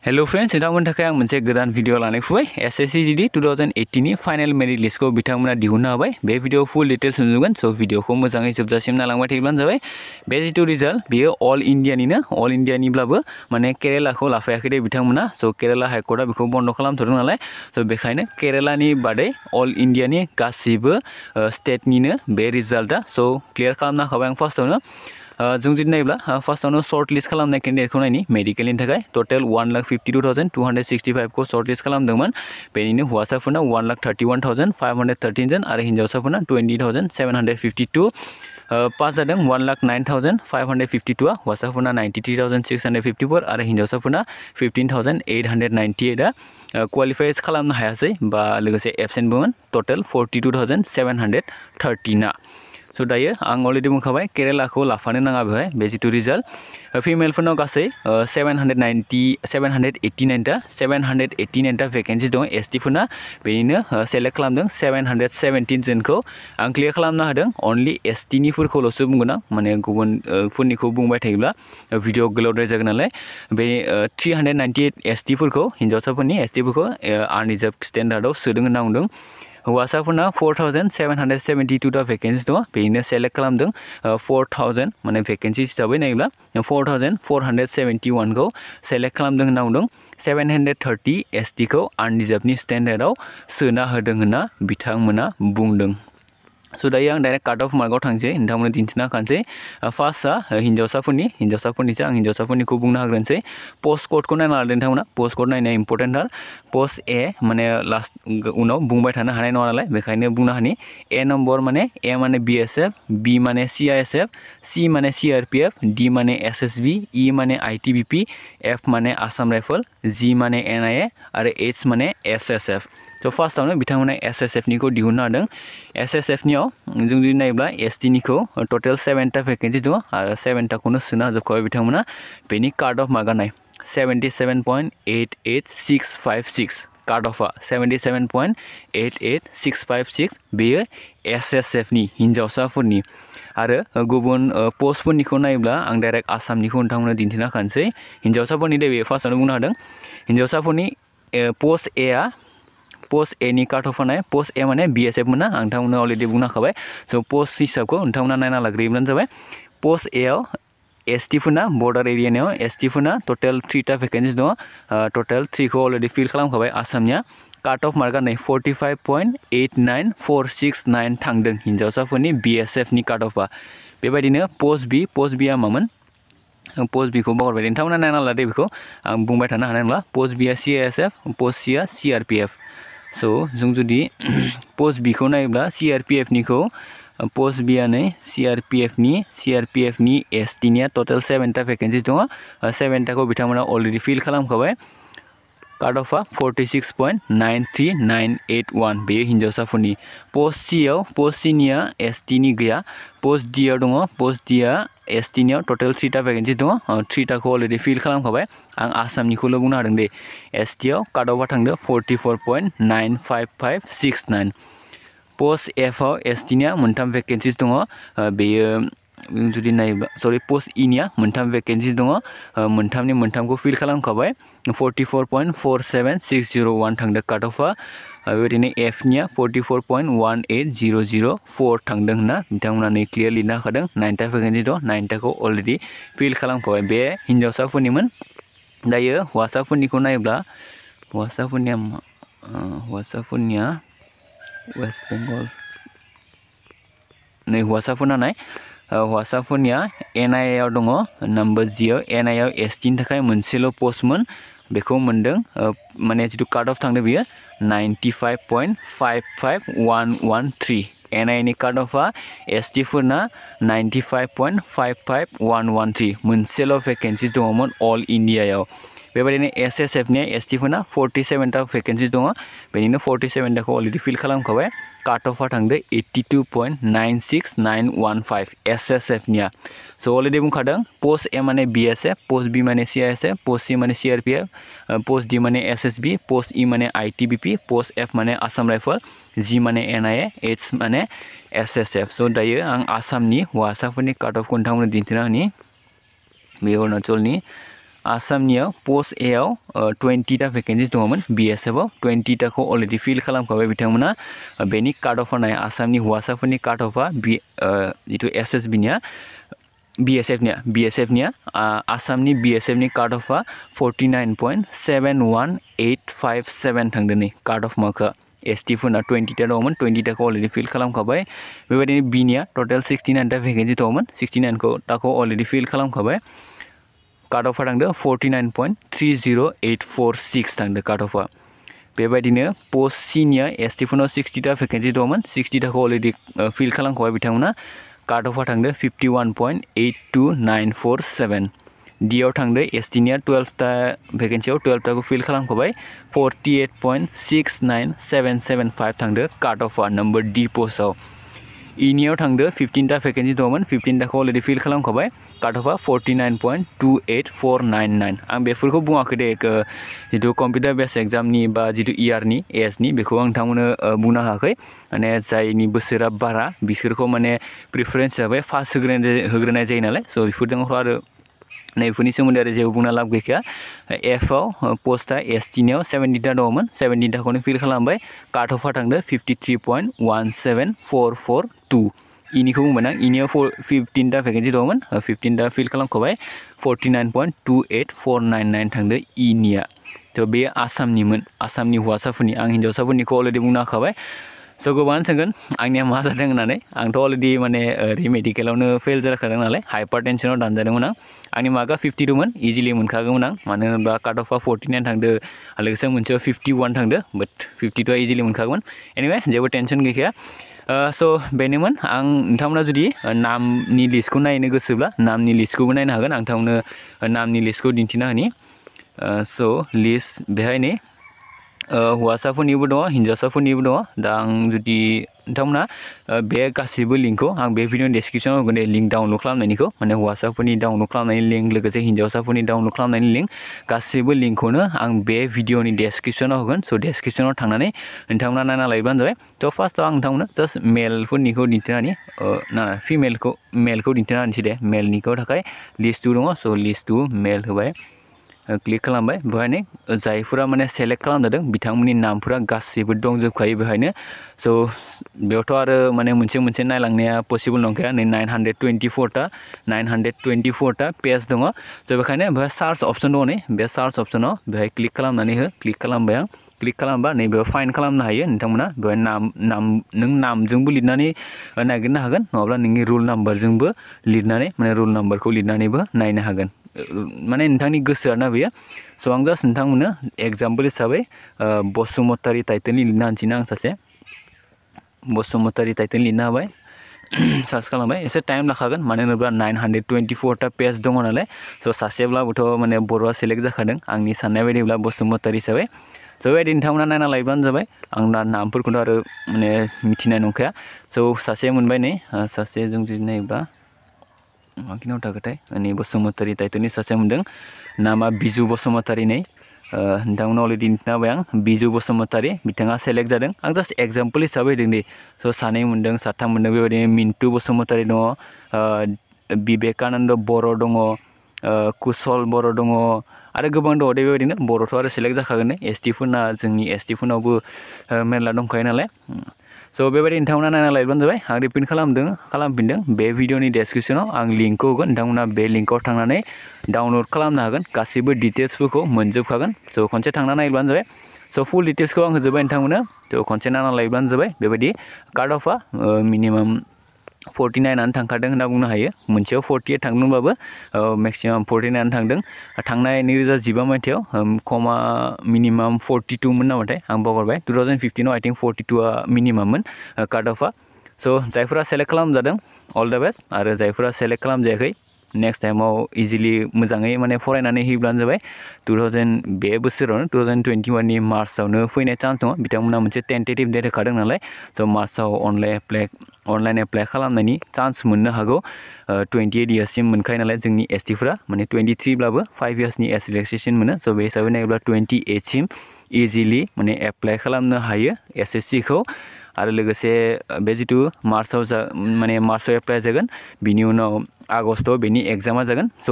Hello friends नोंथांमोननि थाखाय आं मोनसे गोदान भिडिअ लानानै फैबाय एसएससि जीडी 2018 नि फाइनल मेरिट लिस्टखौ बिथांमोना दिहुननो हाबाय बे भिडिअ फुल डिटेल्स नुगोन सो भिडिअखौ मोजाङै जोबजासिम नायलांबाय थायोब्लानो जाबाय बे जितु रिजाल्ट बेयो अल इन्डियानिब्लाबो माने केरेलाखौ लाफायाखै दे बिथांमोना सो केरेला हाइ कर्टआ बेखौ बन्द खालामथ'दों नालाय सो बेखायनो केरेलानि बादै अल इन्डियानि गासैबो स्टेटनिनो बे रिजाल्टआ सो क्लियर खालामना होखाबाय आं फार्स्टआवनो जों जुदि नायोब्ला फार्स्टआवनो सर्ट लिस्ट खालामनाय केन्डिडेटखौ नायनि मेडिकेलनि थाखाय टोटल 1,52,265 को सर्ट लिस्ट खालामदोंमोन बेनिनो हौवासाफोरना 1,31,513 जन आरो हिन्जावसाफोरना 20,752 पास जादों 1,09,552 हौवासाफोरना 93,654 आरो हिन्जावसाफोरना 15,898 क्वालिफाइज खालामनो हायासै बा लोगोसे एबसेन्टबोमोन टोटल 42,730 ना सो दायो आं अलरेडी बुंखाबाय केरेलाखौ लाफानो नाङा बेहाय बे जितु रिजाल्ट फिमेलफोरनाव गासै 789 टा भेकेन्सि दं एसटी फोरना बेनिनो सेलेक्ट खालामदों 717 जनखौ आं क्लियर खालामनो हादों अनलि एसटी निफोरखौल'सो बुंगोन आं माने गुबुन फोरनिखौ बुंबाय थायोब्ला भिडिअ गोलावद्राय जागोन नालाय बे 398 एसटी फोरखौ हिन्जावसाफोरनि एसटी फोरखौ आनरिजार्भ स्टेन्डार्डआव सोदों होनना बुंदों हौवासाफोरना 4,772 टा भेकेन्सि दं बेनो सेलेक्ट खालामदों 4,000 माने भेकेन्सि हिसाबै नायोब्ला 4,471 खौ सेलेक्ट खालामदों होनना बुंदों 730 एसटी खौ आनरिजार्भनि स्टेन्डार्डआव सोना होदों होनना बिथांमोना बुंदों सो दायो आं डाइरेक्ट काट अफ मार्कआव थांसै नोंथांमोननो दिन्थिना होखानोसै फार्स्टआ हिन्जावसाफोरनिखौ हिन्जावसाफोरनिखौ बुंनो हाग्रोनोसै पोस्ट कोडखौ नायना लादों नोंथांमोना पोस्ट कोड नायनाया इम्पर्टेन्टथार पोस्ट ए माने लास्ट उनाव बुंबाय थानो हानाय नङा नालाय बेखायनो बुंनो हानि ए नम्बर माने ए माने बीएसएफ बी माने सीआईएसएफ सी माने सीआरपीएफ डी माने एसएसबी ई माने आईटीबीपी एफ माने आसाम राइफल जी माने एनआईए आरो एच माने एसएसएफ तो फार्स्टआवनो बिथांमोना एसएसएफ निखौ दिहुननो हादों एसएसएफ नियाव जों जुदि नायोब्ला एसटी निखौ टोटल 7 टा भेकेन्सि दं आरो 7 टाखौनो सोना होजोबखाबाय बिथांमोना बेनि कार्ड अफ मार्कआ नाय 77.88656 कार्ड अफआ 77.88656 बेयो एसएसएफ नि हिन्जावसाफोरनि आरो गुबुन पोस्टफोरनिखौ नायोब्ला आं डाइरेक्ट आसामनिखौ नोंथांमोननो दिन्थिना होखानोसै हिन्जावसाफोरनि दे बे फार्स्टआवनो बुंनो हादों हिन्जावसाफोरनि पोस्ट ए नि कार्ड अफ नाय पोस्ट ए माने बीएसएफ मोना आं नोंथांमोननो अलरेडी बुंना होखाबाय सो पोस्ट हिसाबखौ नोंथांमोना नायना लाग्रोयोब्लानो जाबाय पोस्ट ए आव एसटी फोरना बर्डार एरियानियाव एसटी फोरना टोटल 3 टा भेकेन्सि दं टोटल 3 खौ अलरेडी फिल खालामखाबाय आसामनिया कार्ड अफ मार्कआ नै 45.89469 थांदों हिन्जावसाफोरनि बीएसएफ नि कार्ड अफआ बेबायदिनो पोस्ट बी आ मामोन पोस्ट बी खौ बावरबाय नोंथांमोना नायना लादो बेखौ आं बुंबाय थानो हानाय नंला पोस्ट बी आ सीआईएसएफ पोस्ट सी आ सीआरपीएफ सो जों जुदि पोस्ट बी खौ नायोब्ला सीआरपीएफ निखौ पोस्ट बी आ नै सीआरपीएफ नि एसटी निया टोटल 7 टा भेकेन्सि दं 7 टाखौ बिथांमोना अलरेडी फिल खालामखाबाय कार्ड अफआ 46.93981 बेयो हिन्जावसाफोरनि पोस्ट सी निया एसटी नि गैया पोस्ट डी आव दङ पोस्ट डी आ एसटी नियाव टोटल 3 टा भेकेन्सि दङ 3 टाखौ अलरेडी फिल खालामखाबाय आं आसामनिखौल' बुंनो हादों दे एसटी आव कार्ड अफआ थांदो 44.95569 पोस्ट एफ आव एसटी निया मोनथाम भेकेन्सिस दङ बेयो जुदि नायोब्ला सरि पोस्ट ई निया मोनथाम भेकेन्सिस दङ मोनथामनि मोनथामखौ फिल खालामखाबाय 44.47601 थांदों कार्ड अफआ बेबायदिनो एफ निया 44.18004 थांदों होनना बिथांमोना नै क्लियर लिरना होखादों 9 टा भेकेन्सि दं 9 टाखौ अलरेडी फिल खालामखाबाय बे हिन्जावसाफोरनिमोन दायो हौवासाफोरनिखौ नायोब्ला हौवासाफोरनिया वेस्ट बेंगल नै हौवासाफोरना नाय हौवासाफोरनिया एनआईए आव दङ नम्बर जी आव एनआईए आव एसटी नि थाखाय मोनसेल' पोस्टमोन बेखौ मोनदों माने जितु कार्ड अफ थांदों बियो 95.55113 एनआईए नि कार्ड अफआ एसटी फोरना 95.55113 मोनसेल' भेकेन्सिस दङमोन अल इन्डियायाव बेबायदिनो एसएसएफ निया एसटी फोरना 47 टा भेकेन्सिस दङ बेनिनो 47 टाखौ अलरेडी फिल खालामखाबाय कार्ड अफआ थांदो 82.96915 एसएसएफ निया सो अलरेडी बुंखादों पोस्ट ए माने बीएसएफ पोस्ट बी माने सीआईएसएफ पोस्ट सी माने सीआरपीएफ पोस्ट डी माने एसएसबी पोस्ट ई माने आईटीबीपी पोस्ट एफ माने आसाम राइफल जी माने एनआईए एच माने एसएसएफ सो दायो आं आसामनि हौवासाफोरनि कार्ड अफखौ नोंथांमोननो दिन्थिना होनि बे अरुणाचलनि आसामनियाव पोस्ट ए आव 20 टा भेकेन्सिस दङमोन BSF आव 20 टाखौ अलरेडि फिल खालामखाबाय बिथांमोना बेनि काट अफ नाय आसामनि हौवासाफोरनि काट अफआ जितु SSB निया BSF निया आसामनि BSF नि काट अफआ 49.71857 थांदों नै काट अफ मार्कआ ST फोरना 20 टा दङमोन 20 टाखौ अलरेडि फिल खालामखाबाय बेबायदिनो B निया टोटल 69 टा भेकेन्सि दङमोन 69 खौ टाखौ अलरेडि फिल खालामखाबाय काट अफआ थांदों 49.30846 थांदों काट अफआ बेबायदिनो पोस्ट C निया ST फोरनाव 60 टा भेकेन्सि दङमोन 60 टाखौ अलरेडि फिल खालामखाबाय बिथांमोना काट अफआ थांदों 51.82947 D आव थांदों ST निया 12 टा भेकेन्सियाव 12 टाखौ फिल खालामखाबाय 48.69775 थांदों काट अफआ नम्बर D पोस्टआव E नियाव थांदों 15 टा भेकेन्सि दङमोन 15 टाखौ अलरेडि फिल खालामखाबाय काट अफआ 49.28499 आं बेफोरखौ बुङाखै दे जितु कम्पिउटार बेस एग्जामनि बा जितु इयारनि एजनि बेखौ आं नोंथांमोननो बुंनो हायाखै माने जायनि बोसोरा बारा बिसोरखौ माने प्रिफारेन्स हिसाबै फार्स्ट होग्रोनाय जायो नालाय स' बेफोरजों आरो नैफोरनि सोमोन्दै आरो जेबो बुंना लाब गैखाया F आव पोस्टआ ST नियाव 70 टा दङमोन 70 टाखौनो फिल खालामबाय काट अफआ थांदों 53.17442 E निखौ बुंबाय आं E नियाव 15 टा भेकेन्सि दङमोन 15 टा फिल खालामखाबाय 49.28499 थांदों E निया थ' बे आसामनिमोन आसामनि हौवासाफोरनि आं हिन्जावसाफोरनिखौ अलरेडि बुंना होखाबाय स' गोबाङानो सोंगोन आंनिया मा जादों होननानै आंथ' अलरेडि माने रिमेडिकेलावनो फेल जाखादों नालाय हाइपार टेनसनाव दानजादोंमोन आंनि मार्कआ 50 दंमोन इजिलि मोनखागौमोन आं मानो होनोब्ला काट अफआ 49 थांदों लोगोसे मोनसेयाव 51 थांदों बाट 52 इजिलि मोनखागौमोन एनिवे जेबो टेनसन गैखाया स' बेनोमोन आं नोंथांमोना जुदि नामनि लिस्टखौ नायनो गोसोब्ला नामनि लिस्टखौबो नायनो हागोन आं नोंथांमोननो नामनि लिस्टखौ दिन्थिना होनि स' लिस्ट बेहाय नै हौवासाफोरनिबो दङ हिन्जावसाफोरनिबो दङ दा आं जुदि नोंथांमोना बे गासैबो लिंकखौ आं बे भिडिअनि डिसक्रिपसनाव होगोन दे लिंक डाउनलड खालामनायनिखौ माने हौवासाफोरनि डाउनलड खालामनायनि लिंक लोगोसे हिन्जावसाफोरनि डाउनलड खालामनायनि लिंक गासैबो लिंकखौनो आं बे भिडिअनि डिसक्रिपसनाव होगोन स' डिसक्रिपसनाव थांनानै नोंथांमोना नायना लायोबानो जाबाय थ' फार्स्टआव आं नोंथांमोनो जास्ट मेलफोरनिखौ दिन्थिनानै मेलखौ दिन्थिना होनोसै दे मेलनिखौ थाखाय लिस्ट 2 दङ स' लिस्ट 2 मेल होबाय क्लिक खालामबाय बेहायनो जायफोरा माने सेलेक्ट खालामजादों बिथांमोननि नामफोरा गासैबो दंजोबखायो बेहायनो स' बेयावथ' आरो माने मोनसे नायलांनाया पसिबल नंखाया नै 924 टा पेज दङ स' बेखायनो बेहाय सार्च अप्सन दङ नै बे सार्च अप्सनाव बेहाय क्लिक खालामनानै हो क्लिक खालामबाय आं क्लिक खालामबा नै बेयाव फाइन्ड खालामनो हायो नोंथांमोना बेहाय नों नामजोंबो लिरनानै नागिरनो हागोन नङाब्ला नोंनि रुल नाम्बारजोंबो लिरनानै माने रुल नाम्बारखौ लिरनानैबो नायनो हागोन माने नोंथांनि गोसो आरोना बेयो स' आं जास्ट नोंथांमोननो एग्जाम्पोल हिसाबै बसुमतारी टाइटेलनि लिरना होनोसैना आं सासे बसुमतारी टाइटेल लिरना होबाय सार्च खालामबाय एसे टाइम लाखागोन मानो होनोब्ला 924 टा पेज दङ नालाय स' सासेब्लाबोथ' माने बर'आ सेलेक्ट जाखादों आंनि साननाय बायदिब्ला बसुमतारी हिसाबै स' बेबायदि नोंथांमोना नायना लायोब्लानो जाबाय आं दा नामफोरखौथ' आरो माने मिथिनाय नंखाया स' सासे मोनबाय नै सासे जों जुदि नायोब्ला माखिनाव थाखोथाय नै बसुमतारी टाइटेलनि सासे मोनदों नामा बिजु बसुमतारी नै नोंथांमोना अलरेडि दिन्थिना होबाय आं बिजु बसुमतारी बिथाङा सेलेक्ट जादों आं जास्ट एग्जाम्पोल हिसाबै होदों दे स' सानै मोनदों साथाम मोनदों बेबायदिनो मिन्टु बसुमतारी दङ बिबेकानन्द बर' दङ कुशल बर' दङ आरो गोबां दङ दे बेबायदिनो बर'थ' आरो सेलेक्ट जाखागोन ST फोरना जोंनि ST फोरनावबो मेरला दंखायो नालाय स' बेबायदि नोंथांमोना नायना लायोबानो जाबाय आं रिपिट खालामफिनदों बे भिडिअनि डिसक्रिपसनाव आं लिंकखौ होगोन नोंथांमोना बे लिंकआव थांनानै डाउनलड खालामनो हागोन गासैबो डिटेल्सफोरखौ मोनजोबखागोन स' खनसे थांना नायब्लानो जाबाय स' फुल डिटेल्सखौ आं होजोबबाय नोंथांमोननो थ' खनसे नायना लायोब्लानो जाबाय बेबायदि काट अफआ मिनिमाम 49 थांखादों होनना बुंनो हायो मोनसेयाव 48 थांदोंबाबो मेक्सिमाम 49 थांदों थांनाय 2015 मायथाइयाव कमा मिनिमाम 42 मोन नामाथाय आं बावगारबाय 2015 आइ थिंक 42आ मिनिमाममोन काट अफआ स' जायफोरा सेलेक्ट खालामजादों अल द बेस्ट आरो जायफोरा सेलेक्ट खालामजायाखै नेक्स्ट टाइमाव इजिलि मोजाङै माने फरायनानै होयोब्लानो जाबाय बे बोसोरावनो 2021 नि मार्चआवनो फैनाय चान्स दङ बिथांमोना मोनसे टेन्टेटिभ डेट होखादों नालाय स' मार्चआव अनलाइन एप्लाइ खालामनायनि चान्स मोननो हागौ 28 इयार्ससिम मोनखायो नालाय जोंनि ST फोरा माने 23 ब्लाबो 5 इयार्सनि रिलेक्सेसन मोनो स' बे हिसाबै नायोब्ला 28 सिम इजिलि माने एप्लाइ खालामनो हायो SSC खौ आरो लोगोसे बे जितु मार्चआव एप्लाइ जागोन बिनि उनाव आगस्टआव बेनि एग्जामा जागोन स'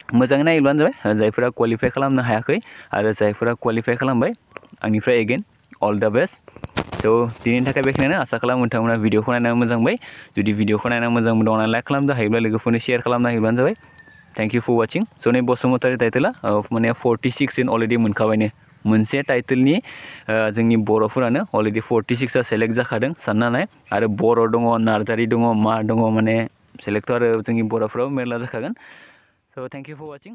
मोजाङै नायोब्लानो जाबाय जायफोरा क्वालिफाइ खालामनो हायाखै आरो जायफोरा क्वालिफाइ खालामबाय आंनिफ्राय एगेन अल द बेस्ट। थ' दिनैनि थाखाय बेखिनियानो आसा खालामो नोंथांमोना भिडिअखौ नायनानै मोजां मोनबाय। जुदि भिडिअखौ नायनानै मोजां मोनदों लाइक खालामदो हायोब्ला लोगोफोरनो शेयार खालामना होयोब्लानो जाबाय। थेंक इउ फर वाचिं। स' नै बसुमतारी टाइटेला माने 46 दिन अलरेडि मोनखाबायनो मोनसे टाइटेलनि जोंनि बर'फोरानो अलरेडि 46आ सेलेक्ट जाखादों सानना नाय आरो बर' दङ नार्जारि दङ मा दङ माने सेलेक्ट आरो जोंनि बर'फोराबो मेरला जाखागोन। स' थेंक इउ फर वाचिं।